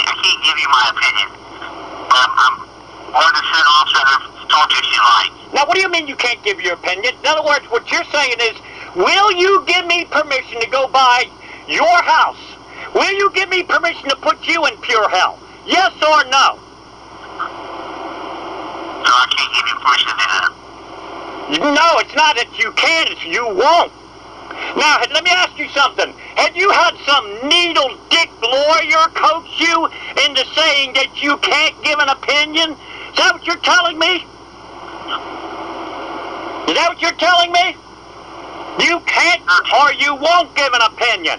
can't give you my opinion. But I'm more than an officer that told you she's lying. Now, what do you mean you can't give your opinion? In other words, what you're saying is, will you give me permission to go by your house? Will you give me permission to put you in pure hell? Yes or no? No, I can't give you permission to do that. No, it's not that you can, it's you won't. Now, let me ask you something. Had you had some needle-dick lawyer coach you into saying that you can't give an opinion? Is that what you're telling me? Is that what you're telling me? You can't or you won't give an opinion.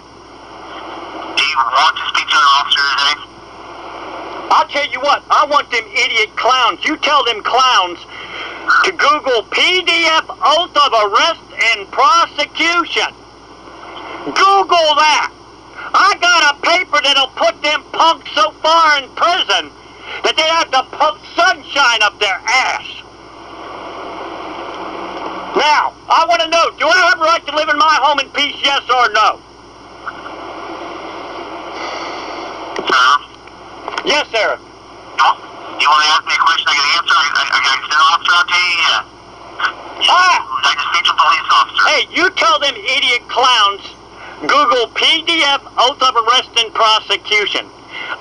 Do you want to speak to an officer today? I'll tell you what, I want them idiot clowns. You tell them clowns to Google PDF oath of arrest and prosecution. Google that. I got a paper that'll put them punks so far in prison that they have to pump sunshine up their ass. Now, I want to know, do I have a right to live in my home in peace, yes or no? Yes, sir. You want to ask me a question? I got an answer. I got an officer out to you. I just need a police officer. Hey, you tell them idiot clowns, Google PDF oath of arrest and prosecution.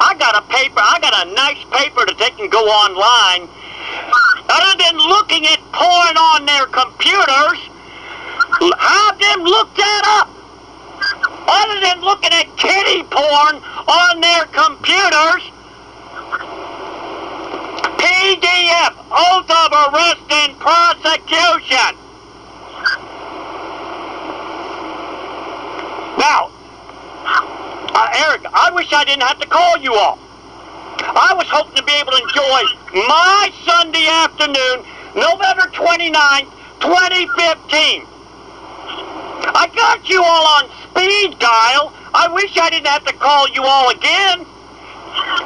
I got a paper. I got a nice paper that they can go online. Other than looking at porn on their computers, have them look that up. Other than looking at kiddie porn on their computers, PDF, oath of arrest and prosecution. Now, Eric, I wish I didn't have to call you all. I was hoping to be able to enjoy my Sunday afternoon, November 29th, 2015. I got you all on speed dial. I wish I didn't have to call you all again.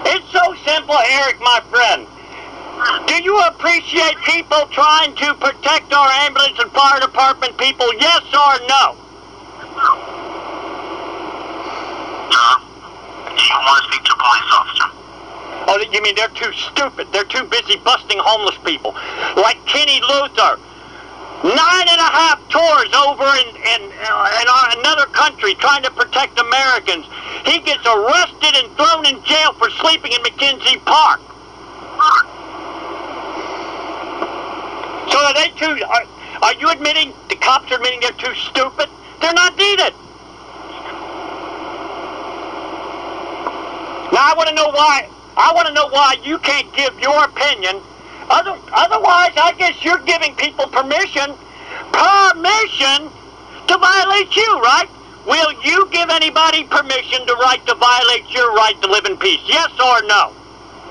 It's so simple, Eric, my friend. Do you appreciate people trying to protect our ambulance and fire department people, yes or no? Do you want to speak to a police officer? Oh, you mean they're too stupid? They're too busy busting homeless people. Like Kenny Luther. 9.5 tours over in another country trying to protect Americans. He gets arrested and thrown in jail for sleeping in McKenzie Park. So are they too, are you admitting, the cops are admitting they're too stupid? They're not needed. Now I want to know why. I want to know why you can't give your opinion. Otherwise, I guess you're giving people permission to violate you, right? Will you give anybody permission to violate your right to live in peace? Yes or no?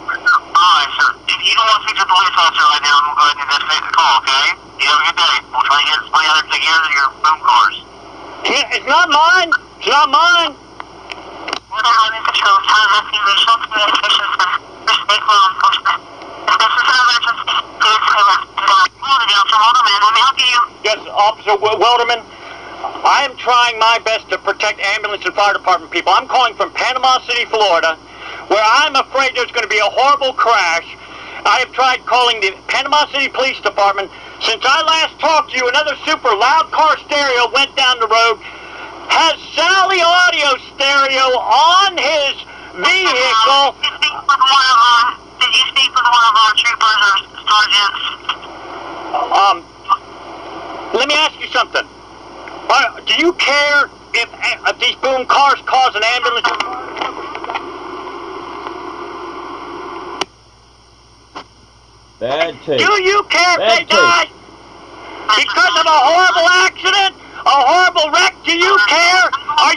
Alright, sir. If you don't want to speak to a police officer right now, I'm going to go ahead and investigate the call, okay? You have a good day. We'll try to get somebody out there to take care of your phone cars. It's not mine. It's not mine. Water Highway Patrol, Town Investigation Communications Center, for State Law Enforcement. If this is an emergency, please hang up. Hello, Officer Wilderman. Let me help you. Yes, Officer Wilderman. I am trying my best to protect ambulance and fire department people. I'm calling from Panama City, Florida, where I'm afraid there's going to be a horrible crash. I have tried calling the Panama City Police Department. Since I last talked to you, another super loud car stereo went down the road, has Sally audio stereo on his vehicle. Did you speak with one of our troopers or sergeants? Let me ask you something. Do you care if these boom cars cause an ambulance? Bad taste. Do you care if they die because of a horrible accident? A horrible wreck? Do you care? I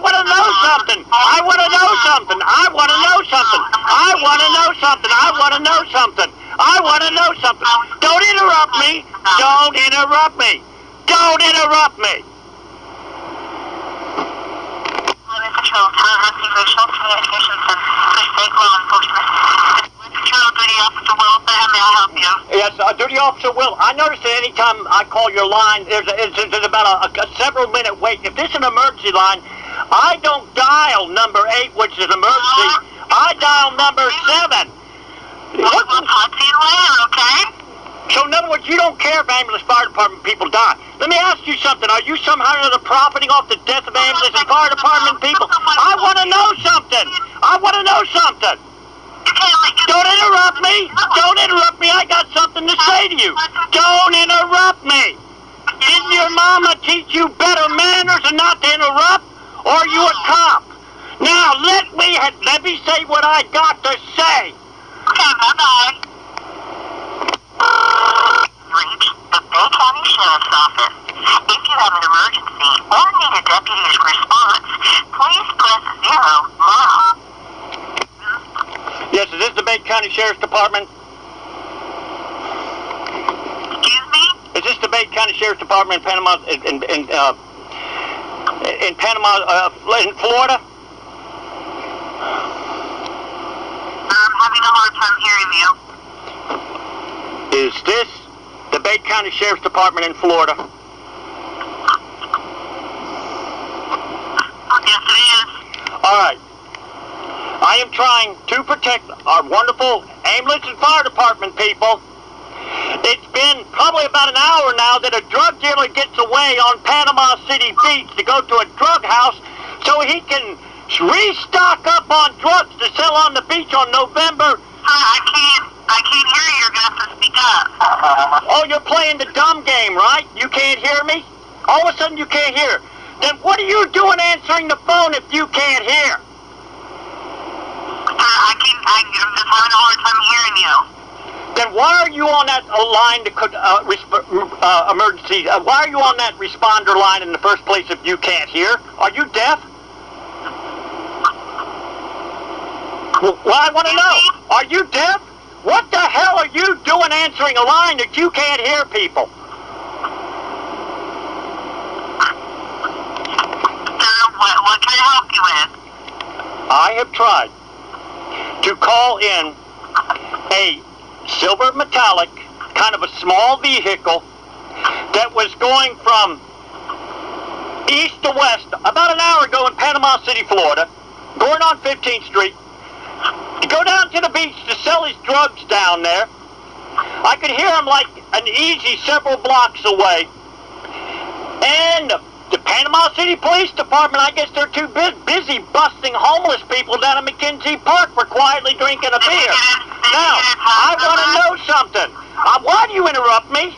want to know something. I want to know something. I want to know something. I want to know something. I want to know something. I want to know something. Don't interrupt me. Don't interrupt me. Don't interrupt me. Highway Patrol, Town Investigation Communications Center, for State Law Enforcement. Patrol Duty Officer Will, how may I help you? Yes, Duty Officer Will. I noticed that any time I call your line, there's about a several minute wait. If this is an emergency line, I don't dial number 8, which is emergency. I dial cell number 7. We'll talk to you later, okay? So in other words, you don't care if ambulance fire department people die. Let me ask you something. Are you somehow or other profiting off the death of ambulance and fire department people? I want to know something. I want to know something. Don't interrupt me. Don't interrupt me. I got something to say to you. Don't interrupt me. Didn't your mama teach you better manners and not to interrupt? Or are you a cop? Now, let me say what I got to say. Okay, bye-bye. Reach the Bay County Sheriff's Office. If you have an emergency or need a deputy's response, please press 0 now. Yes, is this the Bay County Sheriff's Department? Excuse me? Is this the Bay County Sheriff's Department in Panama, in Panama, in Florida? I'm having a hard time hearing you. Is this the Bay County Sheriff's Department in Florida? Yes, it is. All right. I am trying to protect our wonderful ambulance and fire department people. It's been probably about an hour now that a drug dealer gets away on Panama City Beach to go to a drug house so he can restock up on drugs to sell on the beach on November. I can't hear you. You're going to have to speak up. Oh, you're playing the dumb game, right? You can't hear me? All of a sudden you can't hear. Then what are you doing answering the phone if you can't hear? I'm just having a hard time hearing you. Then why are you on that line to emergency? Why are you on that responder line in the first place if you can't hear? Are you deaf? Well, I want to know. Are you deaf? What the hell are you doing answering a line that you can't hear people? What can I help you with? I have tried to call in a silver metallic, kind of a small vehicle that was going from east to west about an hour ago in Panama City, Florida, going on 15th Street, to go down to the beach to sell his drugs down there. I could hear him like an easy several blocks away. And the Panama City Police Department, I guess they're too busy busting homeless people down at McKenzie Park for quietly drinking a beer. Now, I want to know something. Why do you interrupt me?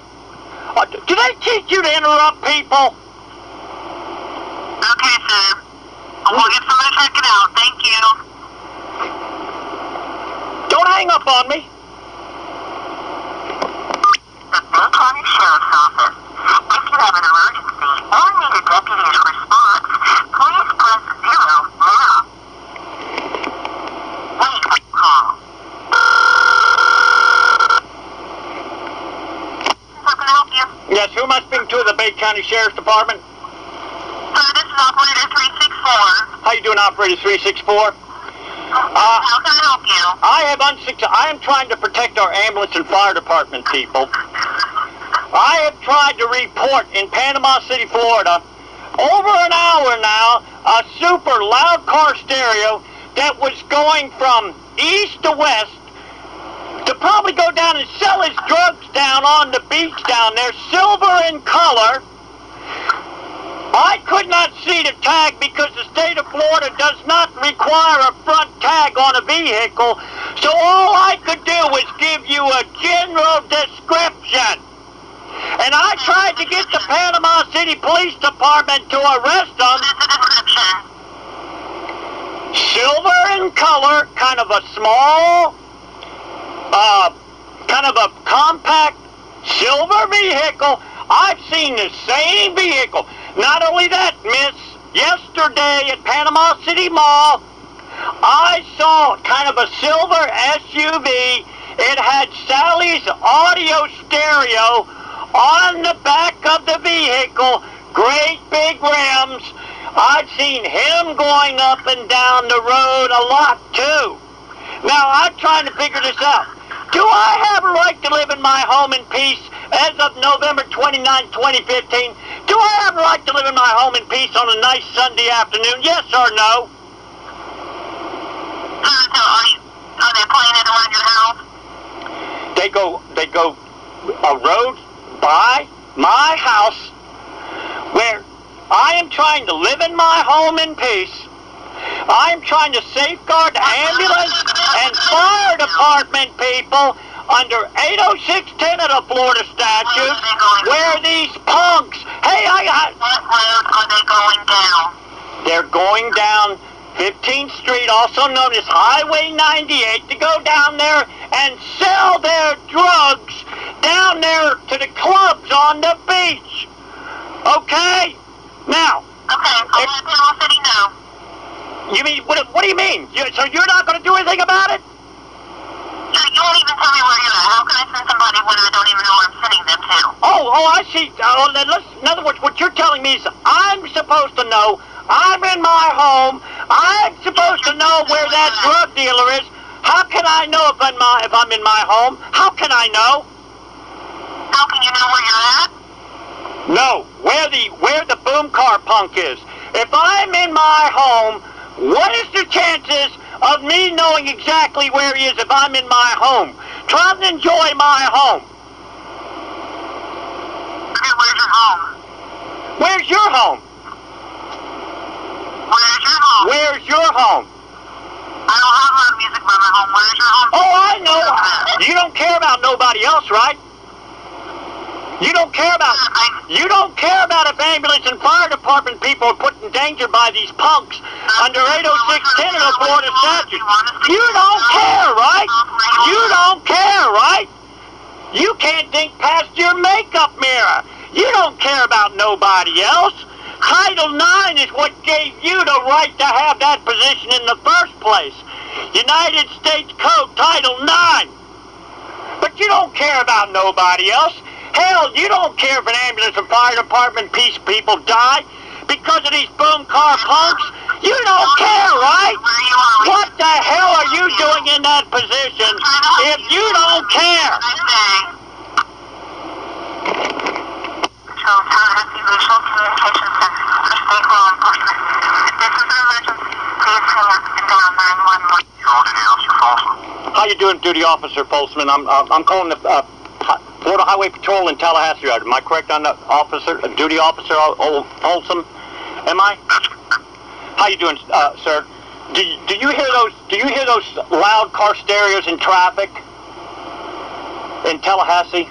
Do they teach you to interrupt people? Okay, sir. We'll get somebody to check it out. Thank you. Don't hang up on me. The Bay County Sheriff's Office. If you have an emergency or need a deputy's response, please press 0 now. Wait for the call. How can I help you? Yes, who am I speaking to at the Bay County Sheriff's Department? Sir, this is Operator 364. How you doing, Operator 364? How can I help you? I am trying to protect our ambulance and fire department people. I have tried to report in Panama City, Florida, over an hour now, a super loud car stereo that was going from east to west to probably go down and sell his drugs down on the beach down there, silver in color. I could not see the tag because the state of Florida does not require a front tag on a vehicle, so all I could do was give you a general description. And I tried to get the Panama City Police Department to arrest him. Silver in color, kind of a small, kind of a compact silver vehicle. I've seen the same vehicle. Not only that, miss, yesterday at Panama City Mall, I saw kind of a silver SUV. It had Sally's audio stereo on the back of the vehicle, great big rims. I've seen him going up and down the road a lot too. Now I'm trying to figure this out. Do I have a right to live in my home in peace as of November 29, 2015? Do I have a right to live in my home in peace on a nice Sunday afternoon? Yes or no? they go a road by my house where I am trying to live in my home in peace. I am trying to safeguard the ambulance and fire department people under 80610 of the Florida statute, where these punks, hey, What road are they going down? they're going down 15th Street, also known as Highway 98, to go down there and sell their drugs down there to the clubs on the beach. Okay? Now, Okay, I'll let Panama City know. you mean, what do you mean? So you're not going to do anything about it? You won't even tell me where you're at. How can I send somebody when I don't even know where I'm sending them to? Oh, I see. In other words, what you're telling me is I'm supposed to know. I'm in my home. I'm supposed to know where that drug dealer is. How can I know if I'm in my home? How can I know? How can you know where you're at? No, where the boom car punk is. If I'm in my home, what is the chances of me knowing exactly where he is if I'm in my home? Try to enjoy my home. Okay, where's your home? Where's your home? Where's your home? Where's your home? I don't have loud music by my home. Where's your home? Oh, I know. You don't care about nobody else, right? You don't care about if ambulance and fire department people are put in danger by these punks under 80610 of the Florida statute. You don't care, right? You don't care, right? You can't think past your makeup mirror. You don't care about nobody else. Title IX is what gave you the right to have that position in the first place. United States Code, Title IX. But you don't care about nobody else. Hell, you don't care if an ambulance and fire department peace people die because of these boom car punks. You don't care, right? What the hell are you doing in that position if you don't care? Tallahassee Visual Communications Center for State Law Enforcement. This is an emergency. Please hang up and dial 911. How you doing, Duty Officer Folsman? I'm calling the Florida Highway Patrol in Tallahassee. Am I correct on that, officer? Duty Officer Folsom? Am I? How you doing, sir? Do you hear those loud car stereos in traffic in Tallahassee?